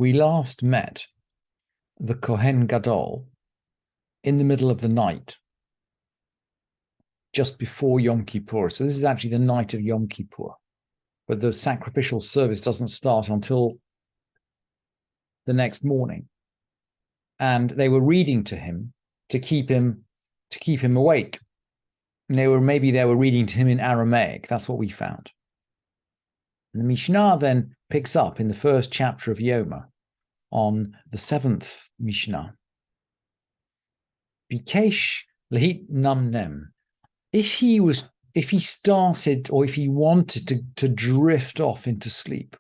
we last met the Kohen Gadol in the middle of the night, just before Yom Kippur. So this is actually the night of Yom Kippur, but the sacrificial service doesn't start until the next morning. And they were reading to him to keep him awake. And they were reading to him in Aramaic. That's what we found. And the Mishnah then picks up in the first chapter of Yoma on the 7th Mishnah. Bikesh lehit namnem. If he started or if he wanted to drift off into sleep,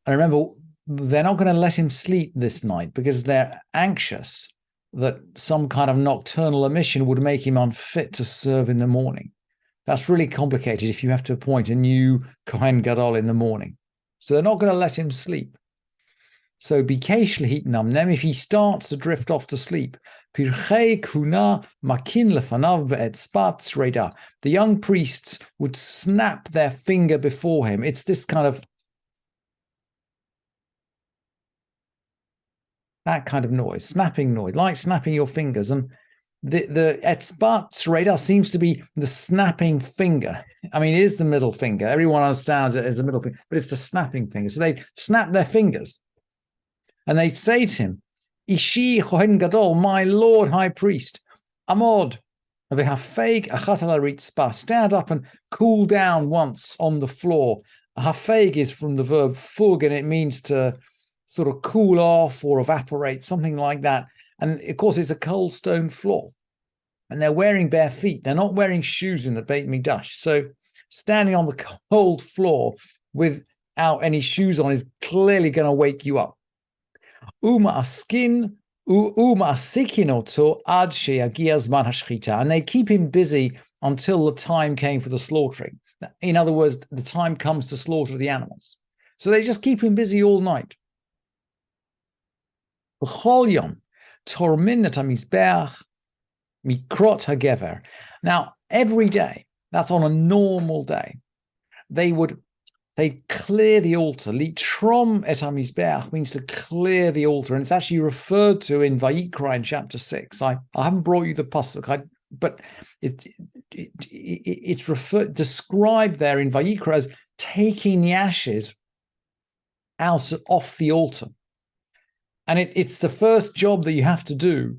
and remember, they're not going to let him sleep this night because they're anxious that some kind of nocturnal emission would make him unfit to serve in the morning. That's really complicated if you have to appoint a new Kohen Gadol in the morning. So they're not going to let him sleep. So bikesh lehit namnem, if he starts to drift off to sleep, pirchei kuna makin lefanav ve'etzpat tzreida, the young priests would snap their finger before him. It's this kind of that kind of noise, snapping noise, like snapping your fingers. And the etzbat tzreida seems to be the snapping finger. I mean, it is the middle finger. Everyone understands it as the middle finger, but it's the snapping finger. So they snap their fingers. And they'd say to him, Ishi Kohen Gadol, my Lord High Priest, Amod, stand up and cool down once on the floor. Hafeg is from the verb fug, and it means to sort of cool off or evaporate, something like that. And of course, it's a cold stone floor. And they're wearing bare feet. They're not wearing shoes in the Beit Mikdash. So standing on the cold floor without any shoes on is clearly going to wake you up. And they keep him busy until the time came for the slaughtering. In other words, the time comes to slaughter the animals. So they just keep him busy all night. Now, every day, that's on a normal day, they clear the altar. Litrom et hamizbeach means to clear the altar, and it's actually referred to in Vayikra in chapter 6. I haven't brought you the pasuk, but it's described there in Vayikra as taking the ashes off the altar, and it's the first job that you have to do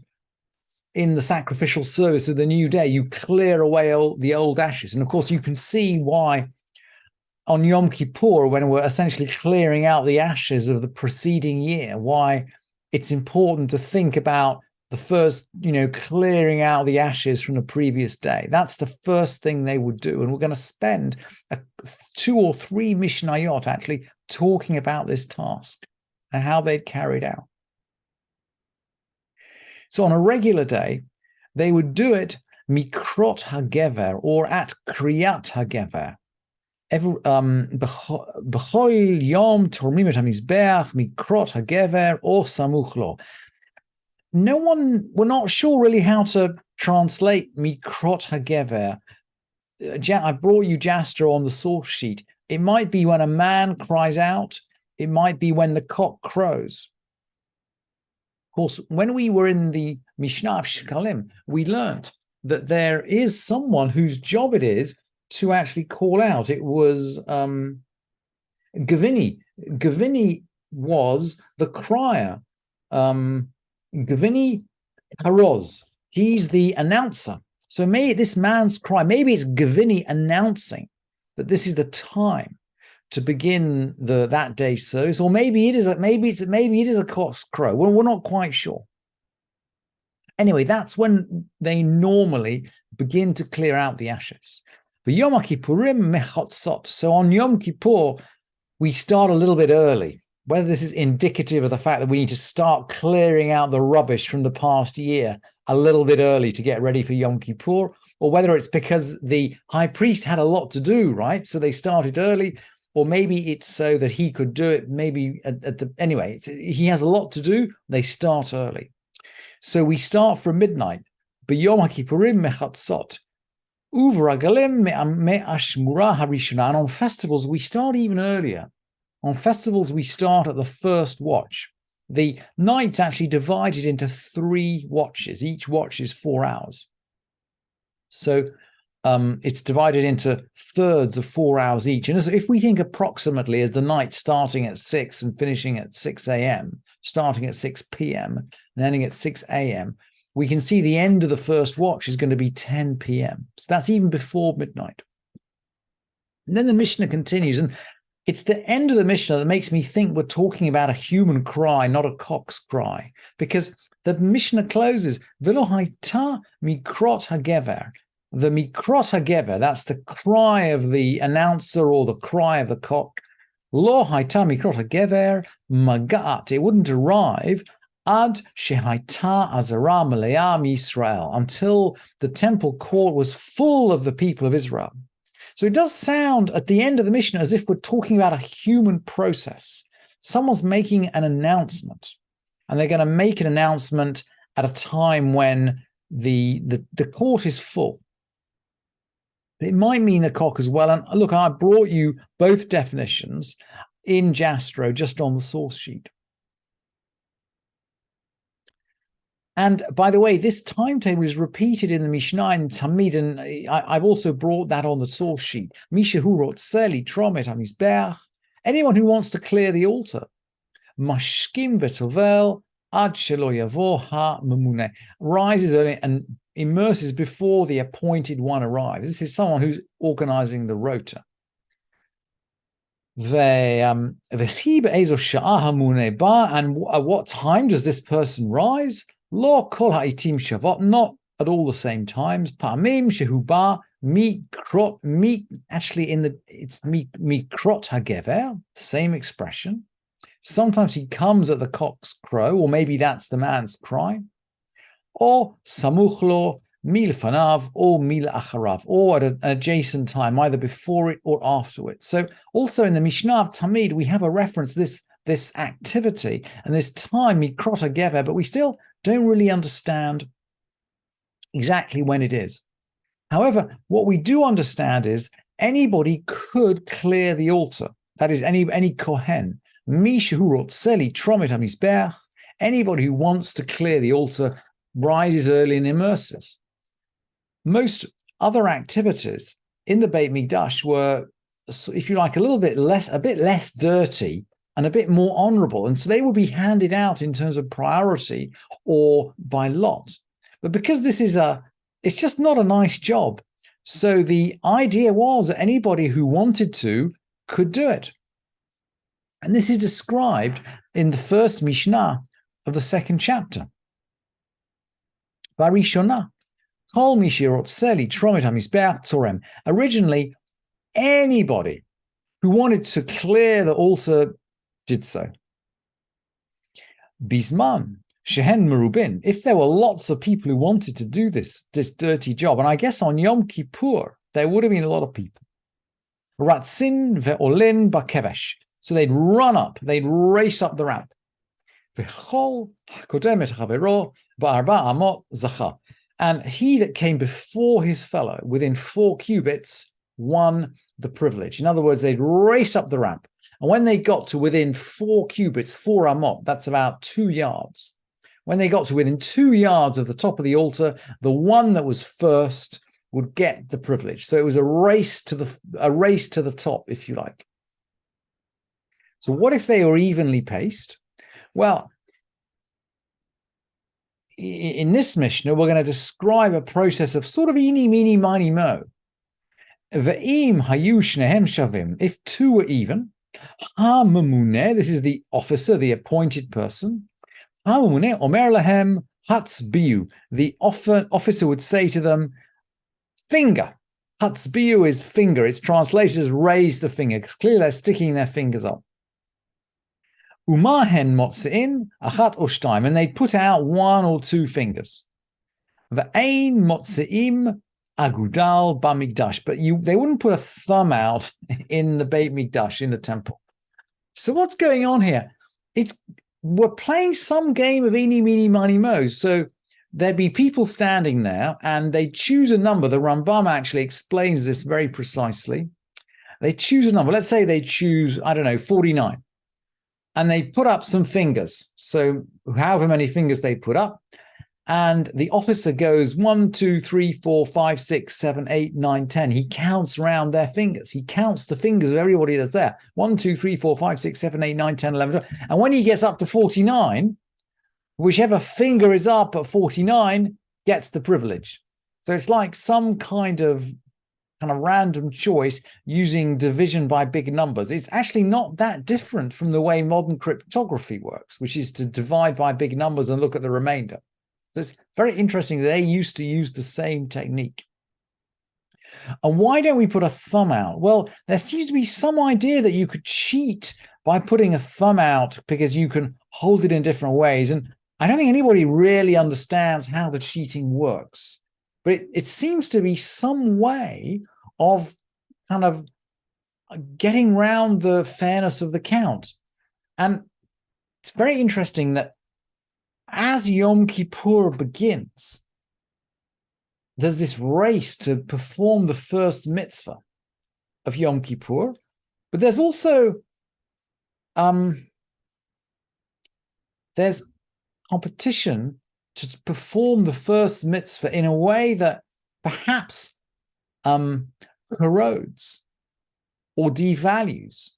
in the sacrificial service of the new day. You clear away the old ashes, and of course you can see why. On Yom Kippur, when we're essentially clearing out the ashes of the preceding year, why it's important to think about the first, clearing out the ashes from the previous day. That's the first thing they would do. And we're going to spend 2 or 3 Mishnayot actually talking about this task and how they'd carried out. So on a regular day, they would do it mikrot hagever, or at kriyat hagever. B'chol yom tormim et hamizbeach mikrot hagever or samuch lo. We're not sure really how to translate mikrot hagever. I brought you Jastra on the source sheet. It might be when a man cries out. It might be when the cock crows. Of course, when we were in the Mishnah of Shekalim, we learned that there is someone whose job it is to actually call out. It was Gavini. Gavini was the crier. Gavini Haroz. He's the announcer. So maybe this man's cry, maybe it's Gavini announcing that this is the time to begin that day's service, or maybe it is a cock's crow. Well, we're not quite sure. Anyway, that's when they normally begin to clear out the ashes. But Yom Kippurim mechotzot. So on Yom Kippur, we start a little bit early. Whether this is indicative of the fact that we need to start clearing out the rubbish from the past year a little bit early to get ready for Yom Kippur, or whether it's because the high priest had a lot to do, right? So they started early, or maybe it's so that he could do it. Maybe he has a lot to do. They start early. So we start from midnight. But Yom Kippurim mechotzot. And on festivals, we start even earlier. On festivals, we start at the first watch. The night's actually divided into 3 watches. Each watch is 4 hours. So it's divided into thirds of 4 hours each. And if we think approximately as the night starting at 6 and finishing at 6 a.m., starting at 6 p.m. and ending at 6 a.m., we can see the end of the first watch is going to be 10 p.m. So that's even before midnight. And then the Mishnah continues, and it's the end of the Mishnah that makes me think we're talking about a human cry, not a cock's cry, because the Mishnah closes, V'lo hayta mikrot hagever. The mikrot hagever, that's the cry of the announcer or the cry of the cock. Lo hayta mikrot hagever magat. It wouldn't arrive ad shehaita azara maleam Yisrael, until the temple court was full of the people of Israel. So it does sound at the end of the Mishnah as if we're talking about a human process. Someone's making an announcement, and they're going to make an announcement at a time when the court is full. It might mean the cock as well. And look, I brought you both definitions in Jastro, just on the source sheet. And by the way, this timetable is repeated in the Mishnah and Tamid, and I've also brought that on the source sheet. Anyone who wants to clear the altar, mashkim v'tovel ad shelo yavo ha-mamune, rises early and immerses before the appointed one arrives. This is someone who's organizing the rota. And at what time does this person rise? Lo kol ha'itim shavot, not at all the same times. Pa'amim shehuba mikrot, actually it's mikrot hagever, same expression. Sometimes he comes at the cock's crow, or maybe that's the man's cry. Or samuchlo milfanav or mil acharav, or at an adjacent time, either before it or after it. So also in the Mishnah of Tamid, we have a reference to this activity and this time, mikrot hagever, but we still don't really understand exactly when it is. However, what we do understand is anybody could clear the altar. That is, any kohen. Anybody who wants to clear the altar rises early and immerses. Most other activities in the Beit Mikdash were, if you like, a bit less dirty and a bit more honorable. And so they would be handed out in terms of priority or by lot. But because this is it's just not a nice job. So the idea was that anybody who wanted to could do it. And this is described in the first Mishnah of the second chapter. Barishonah, kol mi sherotzeh litromit hamizbeach torem. Originally, anybody who wanted to clear the altar did so. Bisman, shehen merubin. If there were lots of people who wanted to do this dirty job, and I guess on Yom Kippur there would have been a lot of people. Ratzin ve'olin bakevesh. So they'd race up the ramp. And he that came before his fellow within 4 cubits won the privilege. In other words, they'd race up the ramp. And when they got to within 4 cubits, 4 amot, that's about 2 yards. When they got to within 2 yards of the top of the altar, the one that was first would get the privilege. So it was a race to the top, if you like. So what if they were evenly paced? Well, in this Mishnah, we're going to describe a process of sort of eeny, meeny, miny, mo. Ve'im hayu shnehem shavim. If 2 were even, ha-mamune, this is the officer, the appointed person. Ha-mamune omer lahem hatzbiu. The officer would say to them, finger. Hatzbiu is finger. It's translated as raise the finger, because clearly they're sticking their fingers up. Umahen motzein achat oshtaim, and they put out 1 or 2 fingers. Ve'ein motzeim agudal bamikdash, but they wouldn't put a thumb out in the Beit Mikdash, in the temple. So what's going on here? We're playing some game of eeny, meeny, miny, mo. So there'd be people standing there, and they choose a number. The Rambam actually explains this very precisely. They choose a number. Let's say they choose, I don't know, 49. And they put up some fingers. So however many fingers they put up. And the officer goes 1, 2, 3, 4, 5, 6, 7, 8, 9, 10. He counts around their fingers. He counts the fingers of everybody that's there. 1, 2, 3, 4, 5, 6, 7, 8, 9, 10, 11, 12. And when he gets up to 49, whichever finger is up at 49 gets the privilege. So it's like some kind of random choice using division by big numbers. It's actually not that different from the way modern cryptography works, which is to divide by big numbers and look at the remainder. So it's very interesting that they used to use the same technique. And why don't we put a thumb out? Well, there seems to be some idea that you could cheat by putting a thumb out because you can hold it in different ways. And I don't think anybody really understands how the cheating works. But it seems to be some way of kind of getting around the fairness of the count. And it's very interesting that as Yom Kippur begins, there's this race to perform the first mitzvah of Yom Kippur, but there's also there's competition to perform the first mitzvah in a way that perhaps corrodes or devalues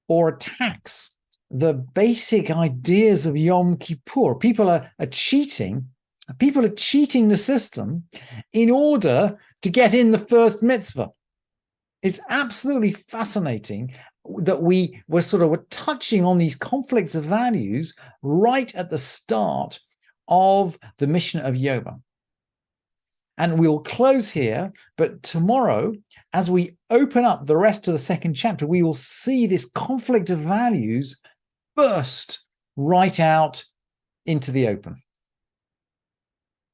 or attacks the basic ideas of Yom Kippur. People are cheating. People are cheating the system in order to get in the first mitzvah. It's absolutely fascinating that we're touching on these conflicts of values right at the start of the Mishnah of Yoma. And we'll close here, but tomorrow, as we open up the rest of the second chapter, we will see this conflict of values burst right out into the open.